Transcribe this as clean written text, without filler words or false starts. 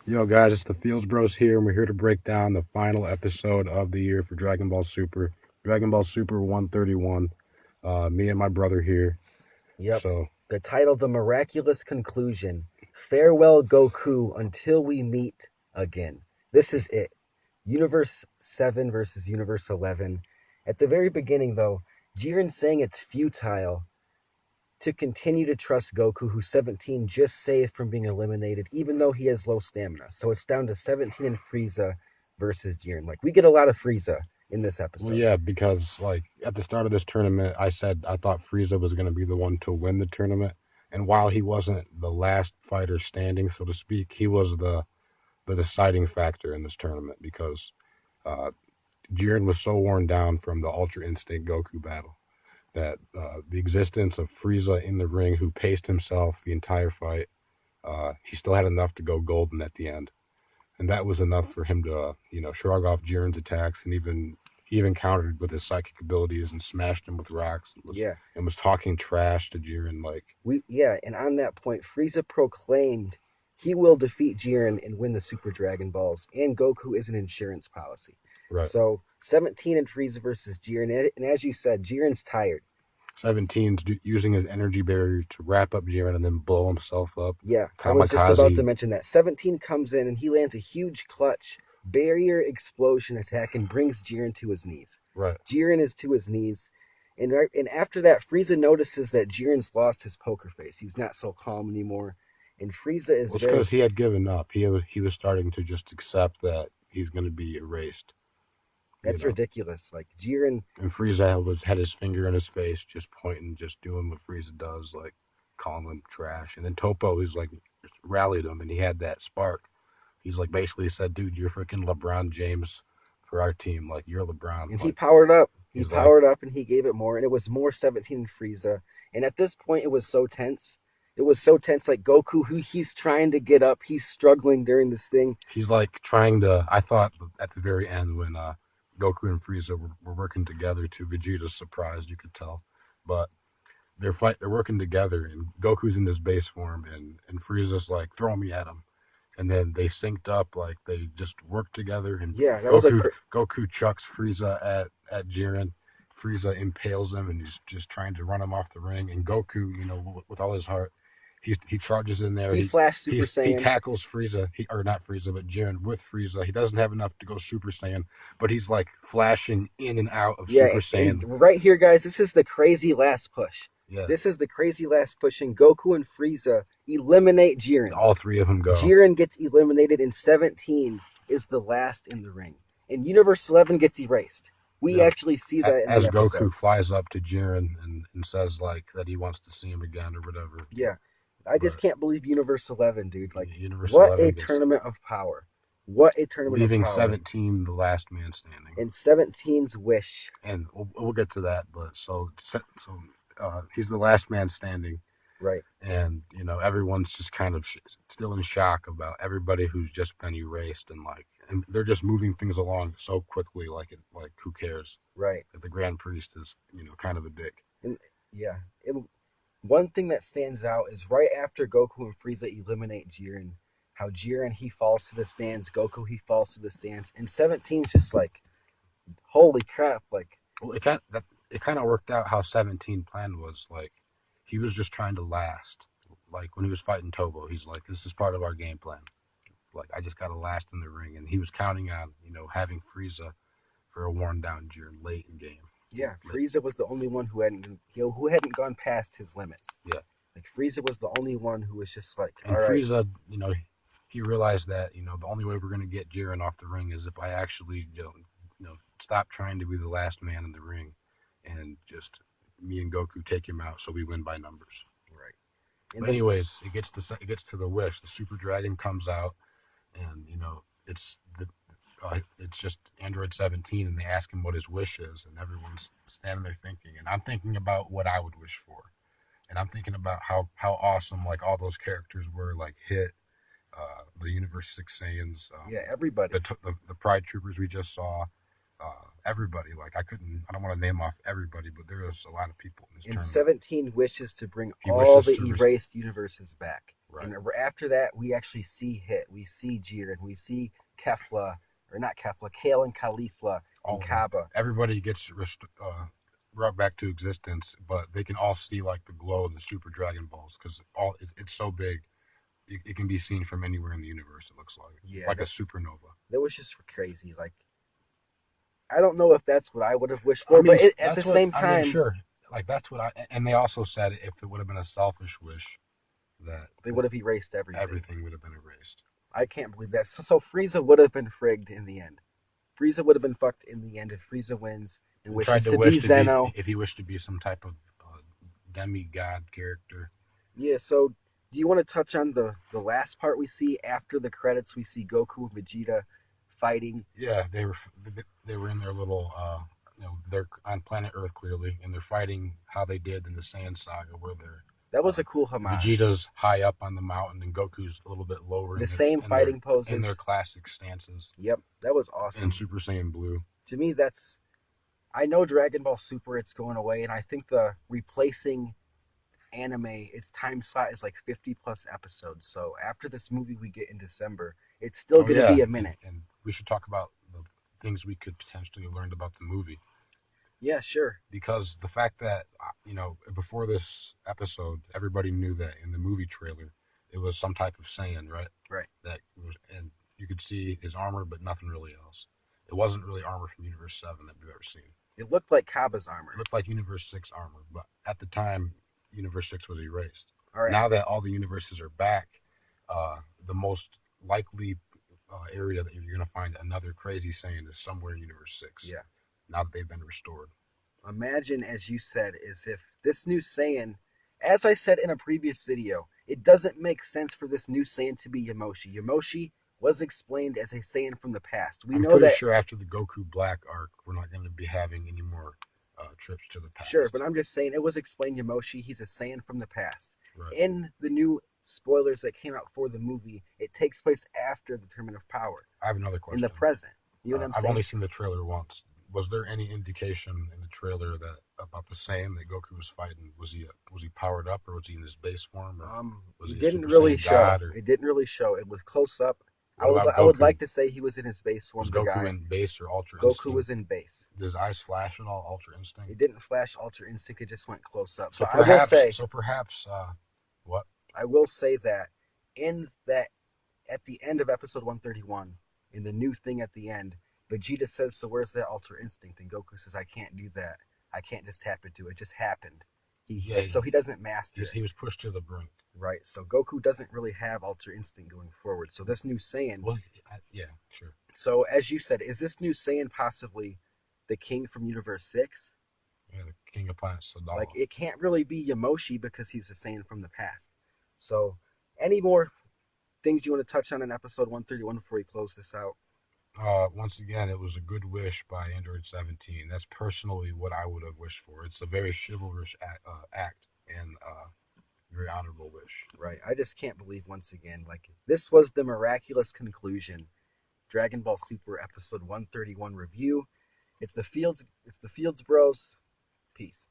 Yo, guys, it's the Fields Bros here, and we're here to break down the final episode of the year for Dragon Ball Super. Dragon Ball Super 131. Me and my brother here. Yep. So, The title, The Miraculous Conclusion. Farewell, Goku, until we meet again. This is it. Universe 7 versus Universe 11. At the very beginning, though, Jiren's saying it's futile to continue to trust Goku, who's 17, just saved from being eliminated, even though he has low stamina. So it's down to 17 and Frieza versus Jiren. Like, we get a lot of Frieza in this well, episode. yeah, because, like, at the start of this tournament, I said I thought Frieza was going to be the one to win the tournament. And while he wasn't the last fighter standing, so to speak, he was the deciding factor in this tournament because uh, Jiren was so worn down from the Ultra Instinct Goku battle that the existence of Frieza in the ring, who paced himself the entire fight, he still had enough to go golden at the end, and that was enough for him to, shrug off Jiren's attacks, and he even countered with his psychic abilities and smashed him with rocks, Yeah. and was talking trash to Jiren, like And on that point, Frieza proclaimed he will defeat Jiren and win the Super Dragon Balls, and Goku is an insurance policy. right. So 17 and Frieza versus Jiren, and as you said, Jiren's tired. 17's using his energy barrier to wrap up Jiren and then blow himself up. Yeah, I was just about to Kamikaze. mention that. 17 comes in and he lands a huge clutch barrier explosion attack and brings Jiren to his knees. Right. Jiren is to his knees. And after that, Frieza notices that Jiren's lost his poker face. He's not so calm anymore. And Frieza is Well, it's very. because he had given up. He was starting to just accept that he's going to be erased. That's ridiculous. Like Jiren. And Frieza had his finger in his face, just pointing, just doing what Frieza does, like calling him trash. And then Topo, he's like rallied him, and he had that spark. He's like basically said, "Dude, you're freaking LeBron James for our team. Like you're LeBron." And he Like powered up. He he's like, powered up and he gave it more. And it was more 17 and Frieza. And at this point, it was so tense. It was so tense. Like Goku, who he's trying to get up, he's struggling during this thing. he's like trying to. I thought at the very end when Goku and Frieza were working together, to Vegeta's surprise, you could tell, but they're working together, and Goku's in this base form, and Frieza's like throwing me at him, and then they synced up, like they just worked together, and Yeah, that was a. Goku chucks Frieza at Jiren. Frieza impales him, and he's just trying to run him off the ring, and Goku, with all his heart, he charges in there. He flashed Super He Saiyan. tackles Frieza, or not Frieza, but Jiren with Frieza. He doesn't have enough to go Super Saiyan, but he's like flashing in and out of Yeah, Super Saiyan. and right here, guys, this is the crazy last push. Yeah, This is the crazy last push, and Goku and Frieza eliminate Jiren. all three of them go. Jiren gets eliminated, and 17 is the last in the ring. And Universe 11 gets erased. We actually see that in as the episode. Goku flies up to Jiren and says like that he wants to see him again or whatever. Yeah. I just can't believe Universe 11, dude. Like, Universe what 11 a tournament of power. What a tournament leaving of power. 17 the last man standing. And 17's wish. And we'll get to that, but he's the last man standing. Right. And everyone's just kind of still in shock about everybody who's just been erased, and they're just moving things along so quickly, like who cares? Right. Like the Grand Priest is kind of a dick. And yeah, one thing that stands out is right after Goku and Frieza eliminate Jiren, how Jiren he falls to the stands, Goku he falls to the stands, and 17's just like, holy crap! Like, well, it kind of worked out how 17 planned was. Like he was just trying to last. Like when he was fighting Tobo, he's like, "This is part of our game plan. Like I just got to last in the ring," and he was counting on having Frieza for a worn down Jiren late in game. Yeah, Frieza was the only one who hadn't gone past his limits. Yeah, like Frieza was the only one who was just like, and all right. Frieza, he realized that the only way we're gonna get Jiren off the ring is if I actually stop trying to be the last man in the ring, and just me and Goku take him out, so we win by numbers. Right. But anyways, it gets to the wish. The Super Dragon comes out, and it's just Android 17, and they ask him what his wish is, and everyone's standing there thinking, and I'm thinking about what I would wish for, and I'm thinking about how awesome like all those characters were, like Hit, the Universe 6 Saiyans, everybody, the Pride Troopers we just saw, everybody. Like I don't want to name off everybody, but there was a lot of people in this tournament. 17 wishes to bring all the erased universes back. Right. And after that, we actually see Hit. We see Jiren. We see Kefla, or not Kefla, Kale and Caulifla and Kaba. Everybody gets brought back to existence, but they can all see like the glow of the Super Dragon Balls because it's so big. It can be seen from anywhere in the universe. It looks like a supernova. That was just crazy. Like, I don't know if that's what I would have wished for, but at the same time, sure. Like that's what I. And they also said if it would have been a selfish wish, that they would have erased everything. Everything would have been erased. I can't believe that. So Frieza would have been frigged in the end. Frieza would have been fucked in the end if Frieza wins and wishes to be Zeno. If he wished to be some type of demigod character. Yeah, so do you want to touch on the last part we see after the credits? We see Goku and Vegeta fighting. Yeah, they were in their little, they're on planet Earth clearly, and they're fighting how they did in the Saiyan Saga, where they're. That was a cool homage. Vegeta's high up on the mountain, and Goku's a little bit lower. The same fighting poses. In their classic stances. Yep, that was awesome. And Super Saiyan Blue. To me, I know Dragon Ball Super, it's going away, and I think the replacing anime, its time slot is like 50 plus episodes. So after this movie we get in December, it's still going to be a minute. And we should talk about the things we could potentially have learned about the movie. Yeah, sure. Because the fact that, before this episode, everybody knew that in the movie trailer, it was some type of Saiyan, right? Right. And you could see his armor, but nothing really else. It wasn't really armor from Universe 7 that we've ever seen. It looked like Kaba's armor. It looked like Universe 6 armor, but at the time, Universe 6 was erased. All right. Now that all the universes are back, the most likely area that you're going to find another crazy Saiyan is somewhere in Universe 6. Yeah. Now that they've been restored. Imagine, as you said, as if this new Saiyan, as I said in a previous video, it doesn't make sense for this new Saiyan to be Yamoshi. Yamoshi was explained as a Saiyan from the past. I'm pretty sure after the Goku Black arc, we're not going to be having any more trips to the past. Sure, but I'm just saying it was explained Yamoshi, he's a Saiyan from the past. Right. In the new spoilers that came out for the movie, it takes place after the Tournament of Power. I have another question. In the present. You know what I'm saying? I've only seen the trailer once. Was there any indication in the trailer that about the Saiyan that Goku was fighting? Was he powered up, or was he in his base form? It didn't really show. It didn't really show. It was close up. I would like to say he was in his base form. Was Goku in base or Ultra Goku Instinct? Goku was in base. Did his eyes flash at all, Ultra Instinct? It didn't flash Ultra Instinct. It just went close up. So perhaps, what? I will say that at the end of episode 131, in the new thing at the end, Vegeta says, "So where's that Ultra Instinct?" And Goku says, "I can't do that. I can't just tap into it. It just happened." So he doesn't master it. He was pushed to the brink. Right. So Goku doesn't really have Ultra Instinct going forward. So this new Saiyan. Well, yeah, sure. So as you said, is this new Saiyan possibly the king from Universe 6? Yeah, the king of Planet Sadal. Like, it can't really be Yamoshi because he's a Saiyan from the past. So, any more things you want to touch on in episode 131 before we close this out? Once again, it was a good wish by No.17. That's personally what I would have wished for. It's a very chivalrous act and very honorable wish. Right. I just can't believe once again, like, this was the miraculous conclusion. Dragon Ball Super episode 131 review. It's the Fields Bros. Peace.